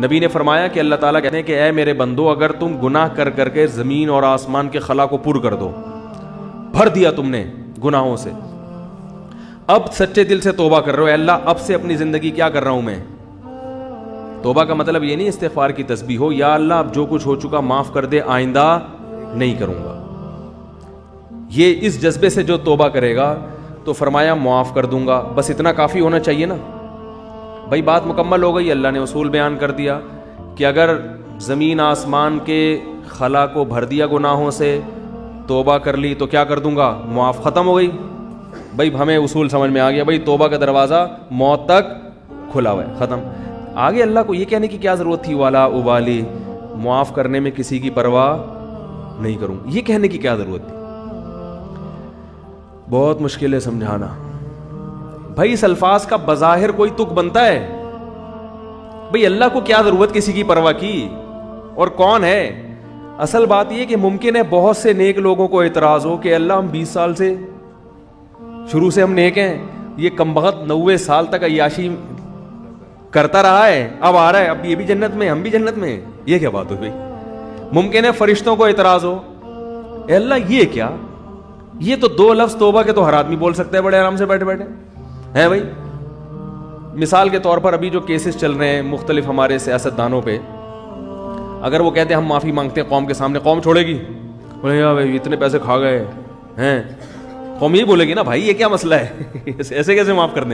نبی نے فرمایا کہ اللہ تعالیٰ کہتے ہیں کہ اے میرے بندو، اگر تم گناہ کر کر کے زمین اور آسمان کے خلا کو پر کر دو، بھر دیا تم نے گناہوں سے، اب سچے دل سے توبہ کر رہے ہو، اے اللہ اب سے اپنی زندگی کیا کر رہا ہوں میں. توبہ کا مطلب یہ نہیں استغفار کی تسبیح ہو، یا اللہ اب جو کچھ ہو چکا معاف کر دے، آئندہ نہیں کروں گا. یہ اس جذبے سے جو توبہ کرے گا تو فرمایا معاف کر دوں گا. بس اتنا کافی ہونا چاہیے نا بھائی. بات مکمل ہو گئی. اللہ نے اصول بیان کر دیا کہ اگر زمین آسمان کے خلا کو بھر دیا گناہوں سے، توبہ کر لی تو کیا کر دوں گا، معاف. ختم ہو گئی بھائی. ہمیں اصول سمجھ میں آ گیا بھائی. توبہ کا دروازہ موت تک کھلا ہوا ہے، ختم. آگے اللہ کو یہ کہنے کی کیا ضرورت تھی، والا ابالی، معاف کرنے میں کسی کی پرواہ نہیں کروں، یہ کہنے کی کیا ضرورت تھی. بہت مشکل ہے سمجھانا بھائی. اس الفاظ کا بظاہر کوئی تک بنتا ہے بھئی اللہ کو کیا ضرورت کسی کی پرواہ کی، اور کون ہے. اصل بات یہ کہ ممکن ہے بہت سے نیک لوگوں کو اعتراض ہو کہ اللہ ہم 20 سال سے شروع سے ہم نیک ہیں، یہ کمبخت 90 سال تک عیاشی کرتا رہا ہے، اب آ رہا ہے، اب یہ بھی جنت میں ہم بھی جنت میں، یہ کیا بات ہو بھائی. ممکن ہے فرشتوں کو اعتراض ہو، اے اللہ یہ کیا، یہ تو 2 لفظ توبہ کے تو ہر آدمی بول سکتا ہے بڑے آرام سے بیٹھے بیٹھے ہیں بھائی. مثال کے طور پر ابھی جو کیسز چل رہے ہیں مختلف ہمارے سیاست دانوں پہ، اگر وہ کہتے ہیں ہم معافی مانگتے ہیں قوم کے سامنے، قوم چھوڑے گی؟ بولے گا بھائی اتنے پیسے کھا گئے ہیں، قوم یہی بولے گی نا بھائی یہ کیا مسئلہ ہے ایسے کیسے معاف کر دیں.